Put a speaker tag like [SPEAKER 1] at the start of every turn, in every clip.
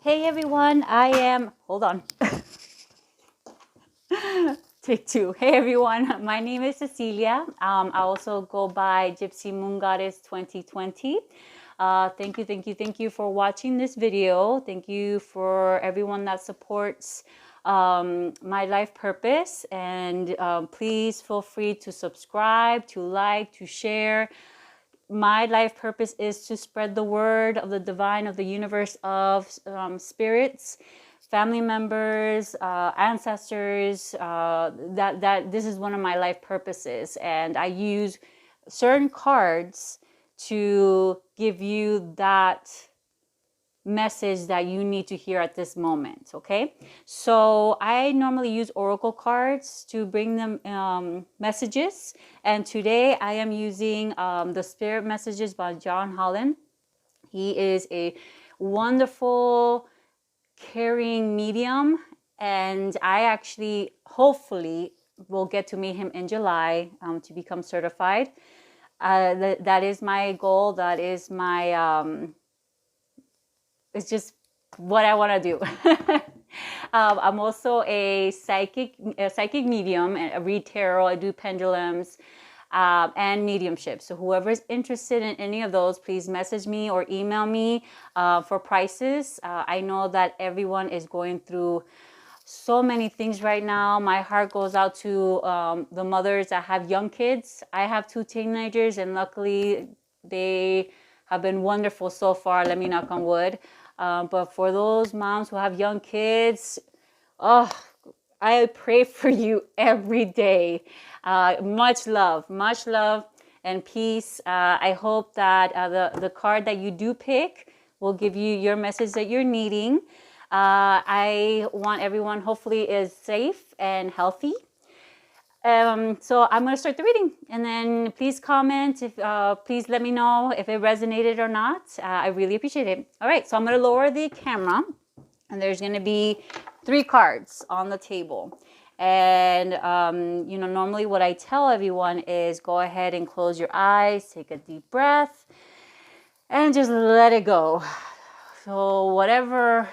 [SPEAKER 1] Hey everyone, I am, hold on, take two. Hey everyone, my name is Cecilia. I also go by Gypsy Moon Goddess 2020. Thank you for watching this video. Thank you for everyone that supports my life purpose. And please feel free to subscribe, to like, to share. My life purpose is to spread the word of the divine, of the universe, of spirits, family members, ancestors. That this is one of my life purposes, and I use certain cards to give you that message that you need to hear at this moment. Okay, so I normally use oracle cards to bring them messages, and today I am using the Spirit Messages by John Holland. He is a wonderful, caring medium, and I actually hopefully will get to meet him in July to become certified. That is my goal. That is my it's just what I want to do. I'm also a psychic medium, and I read tarot, I do pendulums, and mediumship. So whoever's interested in any of those, please message me or email me for prices. I know that everyone is going through so many things right now. My heart goes out to the mothers that have young kids. I have two teenagers, and luckily they have been wonderful so far. Let me knock on wood. But for those moms who have young kids, oh, I pray for you every day. Much love and peace. I hope that the card that you do pick will give you your message that you're needing. I want everyone hopefully is safe and healthy. So I'm going to start the reading, and then please comment if please let me know if it resonated or not. I really appreciate it. All right, so I'm going to lower the camera, and there's going to be 3 cards on the table. And you know, normally what I tell everyone is go ahead and close your eyes, take a deep breath, and just let it go. So whatever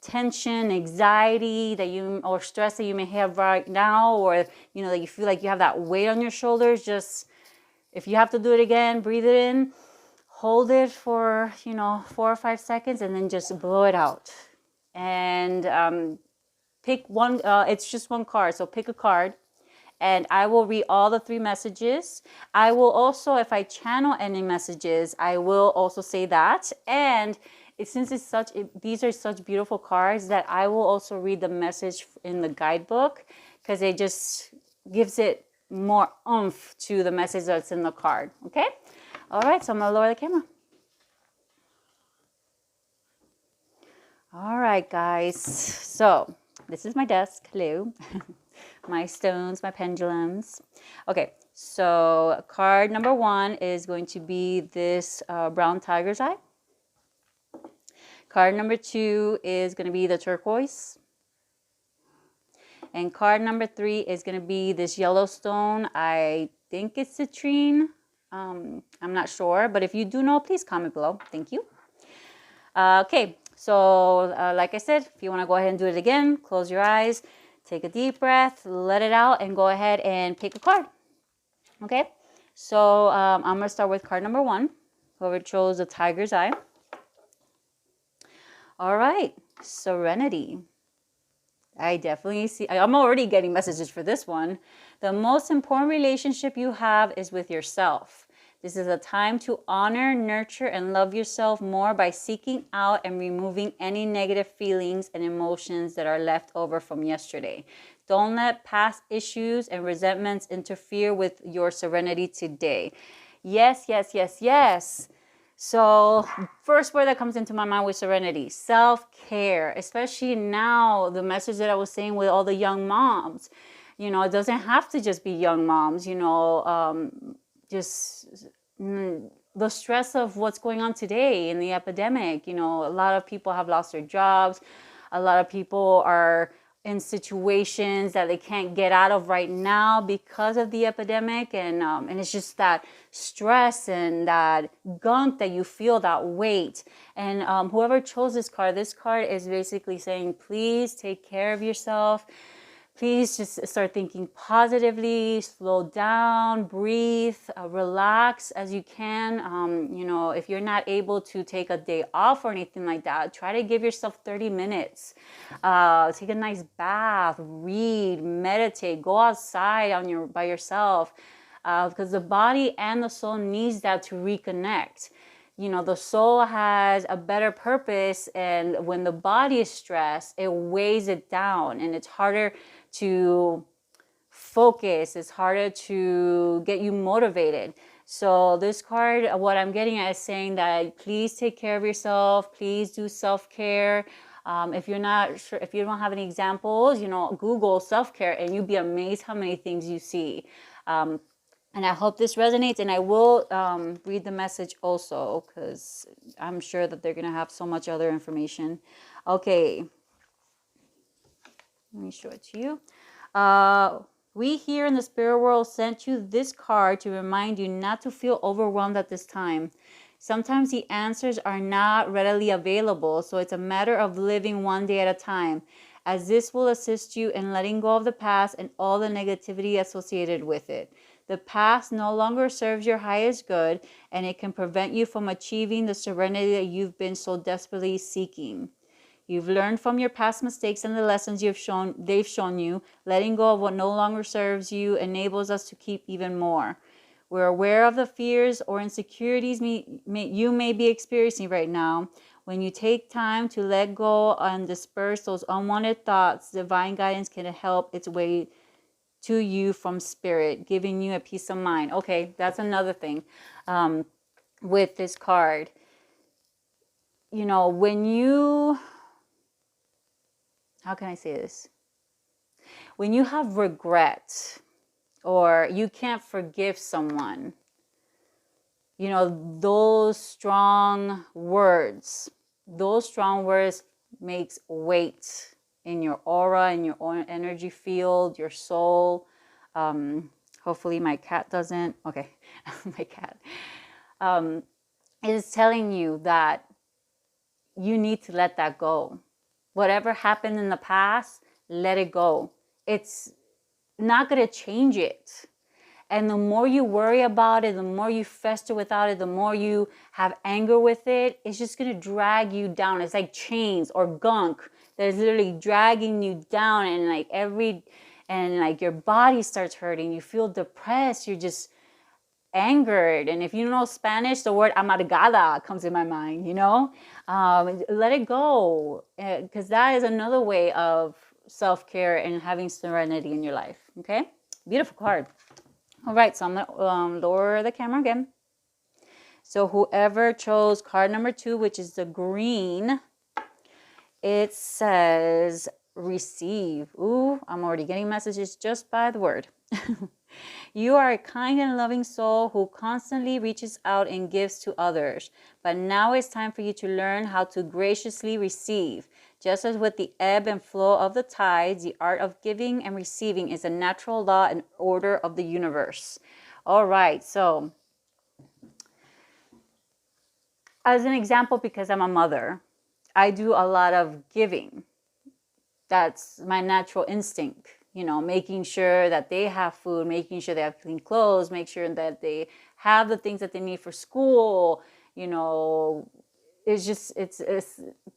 [SPEAKER 1] tension, anxiety that you, or stress that you may have right now, or you know that you feel like you have that weight on your shoulders, just if you have to do it again, breathe it in, hold it for 4 or 5 seconds, and then just blow it out. And pick one. It's just one card, so pick a card, and I will read all the 3 messages. I will also, if I channel any messages, I will also say that. And since these are such beautiful cards, that I will also read the message in the guidebook, because it just gives it more oomph to the message that's in the card. Okay? All right, so I'm gonna lower the camera. All right, guys. So this is my desk. Hello. My stones, my pendulums. Okay, so card number 1 is going to be this brown tiger's eye. Card number 2 is going to be the turquoise. And card number 3 is going to be this Yellowstone. I think it's citrine. I'm not sure, but if you do know, please comment below. Thank you. Okay, so like I said, if you want to go ahead and do it again, close your eyes, take a deep breath, let it out, and go ahead and pick a card. Okay, so I'm going to start with card number 1, whoever chose the tiger's eye. All right, serenity. I definitely see, I'm already getting messages for this one. The most important relationship you have is with yourself. This is a time to honor, nurture, and love yourself more by seeking out and removing any negative feelings and emotions that are left over from yesterday. Don't let past issues and resentments interfere with your serenity today. Yes, yes, yes, yes. So first word that comes into my mind with serenity, self-care, especially now, the message that I was saying with all the young moms, it doesn't have to just be young moms, just the stress of what's going on today in the epidemic. A lot of people have lost their jobs. A lot of people are in situations that they can't get out of right now because of the epidemic, and it's just that stress and that gunk that you feel, that weight. And whoever chose this card is basically saying, please take care of yourself. Please just start thinking positively, slow down, breathe, relax as you can. You know, if you're not able to take a day off or anything like that, try to give yourself 30 minutes. Take a nice bath, read, meditate, go outside by yourself, because the body and the soul needs that to reconnect. You know, the soul has a better purpose, and when the body is stressed, it weighs it down, and it's harder to focus, it's harder to get you motivated. So this card, what I'm getting at is saying that please take care of yourself, please do self-care. If you're not sure, if you don't have any examples, you know, Google self-care and you'll be amazed how many things you see. And I hope this resonates, and I will read the message also, because I'm sure that they're going to have so much other information. Okay. Let me show it to you. We here in the spirit world sent you this card to remind you not to feel overwhelmed at this time. Sometimes the answers are not readily available, so it's a matter of living one day at a time, as this will assist you in letting go of the past and all the negativity associated with it. The past no longer serves your highest good, and it can prevent you from achieving the serenity that you've been so desperately seeking. You've learned from your past mistakes and the lessons they've shown you. Letting go of what no longer serves you enables us to keep even more. We're aware of the fears or insecurities you may be experiencing right now. When you take time to let go and disperse those unwanted thoughts, divine guidance can help its way to you from spirit, giving you a peace of mind. Okay, that's another thing with this card. You know, when you, how can I say this? When you have regret or you can't forgive someone, you know, those strong words makes weight in your aura, in your own energy field, your soul. Hopefully my cat doesn't. Okay, my cat is telling you that you need to let that go. Whatever happened in the past, let it go. It's not going to change it. And the more you worry about it, the more you fester without it, the more you have anger with it, it's just going to drag you down. It's like chains or gunk that is literally dragging you down, and like your body starts hurting. You feel depressed. You're just angered. And if you know Spanish, the word amargada comes in my mind, you know? Let it go, because that is another way of self-care and having serenity in your life. Okay? Beautiful card. All right, so I'm going to lower the camera again. So whoever chose card number 2, which is the green, it says receive. Ooh, I'm already getting messages just by the word. You are a kind and loving soul who constantly reaches out and gives to others. But now it's time for you to learn how to graciously receive. Just as with the ebb and flow of the tides, the art of giving and receiving is a natural law and order of the universe. All right, so as an example, because I'm a mother, I do a lot of giving. That's my natural instinct. You know, making sure that they have food, making sure they have clean clothes, make sure that they have the things that they need for school. You know, it's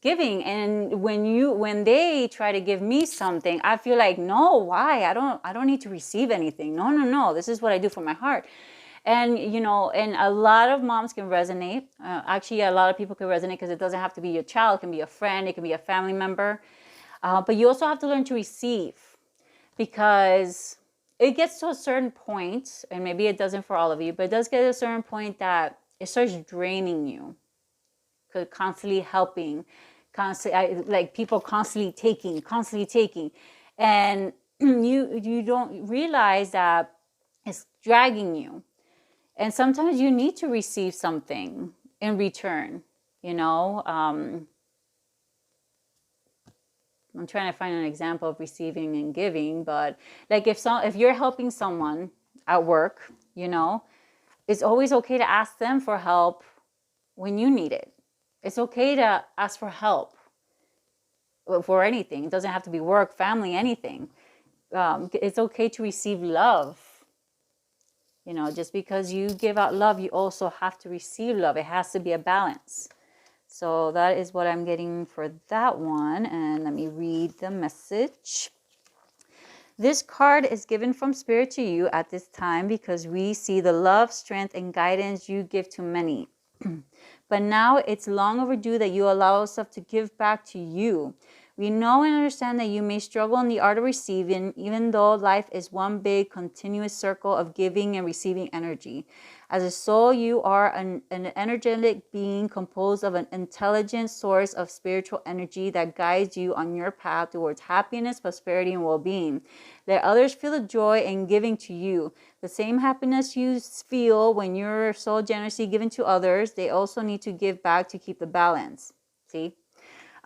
[SPEAKER 1] giving. And when they try to give me something, I feel like, no, why? I don't need to receive anything. No. This is what I do from my heart. And, you know, and a lot of moms can resonate. Actually, a lot of people can resonate, because it doesn't have to be your child. It can be a friend. It can be a family member. But you also have to learn to receive. Because it gets to a certain point, and maybe it doesn't for all of you, but it does get to a certain point that it starts draining you. Constantly helping, like people constantly taking. And you don't realize that it's dragging you. And sometimes you need to receive something in return, you know. I'm trying to find an example of receiving and giving, but like if you're helping someone at work, you know, it's always okay to ask them for help when you need it. It's okay to ask for help for anything. It doesn't have to be work, family, anything. It's okay to receive love. You know, just because you give out love, you also have to receive love. It has to be a balance. So that is what I'm getting for that one. And let me read the message. This card is given from Spirit to you at this time because we see the love, strength, and guidance you give to many. But now it's long overdue that you allow yourself to give back to you. We know and understand that you may struggle in the art of receiving, even though life is one big continuous circle of giving and receiving energy. As a soul, you are an energetic being composed of an intelligent source of spiritual energy that guides you on your path towards happiness, prosperity, and well-being. Let others feel the joy in giving to you. The same happiness you feel when you're so generously given to others, they also need to give back to keep the balance. See?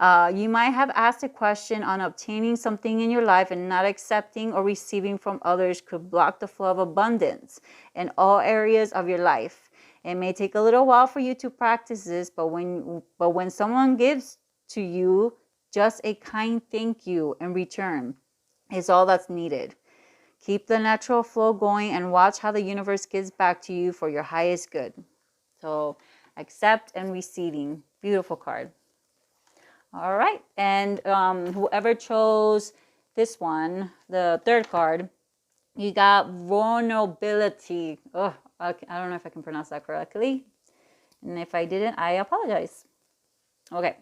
[SPEAKER 1] You might have asked a question on obtaining something in your life, and not accepting or receiving from others could block the flow of abundance in all areas of your life. It may take a little while for you to practice this, but when someone gives to you, just a kind thank you in return is all that's needed. Keep the natural flow going and watch how the universe gives back to you for your highest good. So, accept and receiving. Beautiful card. All right, and whoever chose this one, the third card, you got vulnerability. Oh, I don't know if I can pronounce that correctly. And if I didn't, I apologize. Okay.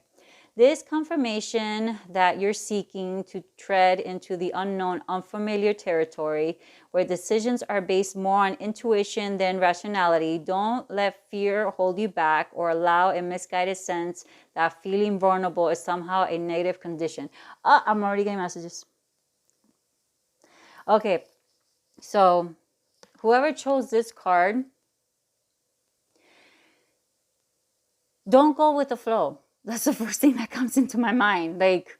[SPEAKER 1] This confirmation that you're seeking to tread into the unknown, unfamiliar territory where decisions are based more on intuition than rationality. Don't let fear hold you back or allow a misguided sense that feeling vulnerable is somehow a negative condition. I'm already getting messages. Okay, so whoever chose this card, don't go with the flow. That's the first thing that comes into my mind. Like,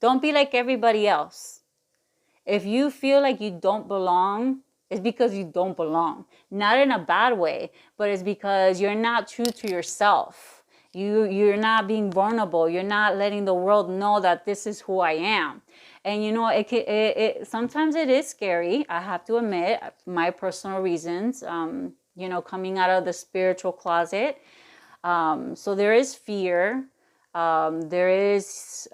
[SPEAKER 1] don't be like everybody else. If you feel like you don't belong, it's because you don't belong. Not in a bad way, but it's because you're not true to yourself. You're not being vulnerable. You're not letting the world know that this is who I am. And you know, sometimes it is scary. I have to admit, my personal reasons, you know, coming out of the spiritual closet. So there is fear. There is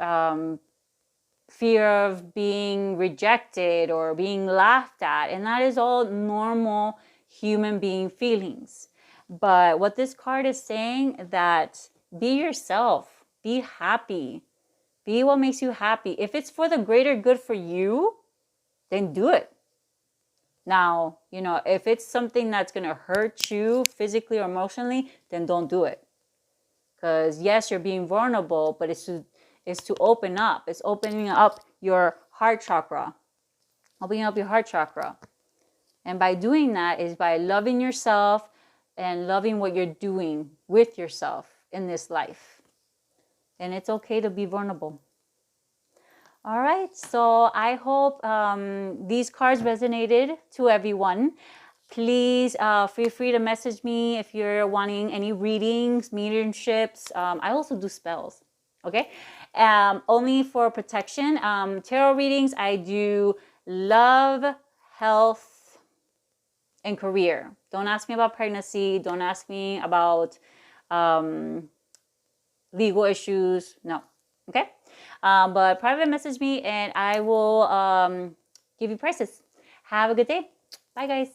[SPEAKER 1] fear of being rejected or being laughed at. And that is all normal human being feelings. But what this card is saying, that be yourself, be happy, be what makes you happy. If it's for the greater good for you, then do it. Now, you know, if it's something that's going to hurt you physically or emotionally, then don't do it. Because yes, you're being vulnerable, but it's to open up. It's opening up your heart chakra. Opening up your heart chakra. And by doing that is by loving yourself and loving what you're doing with yourself in this life. And it's okay to be vulnerable. All right, so I hope these cards resonated to everyone. Please feel free to message me if you're wanting any readings, mediumships. I also do spells, okay? Only for protection. Tarot readings, I do love, health, and career. Don't ask me about pregnancy. Don't ask me about legal issues. No, okay? But private message me and I will give you prices. Have a good day. Bye, guys.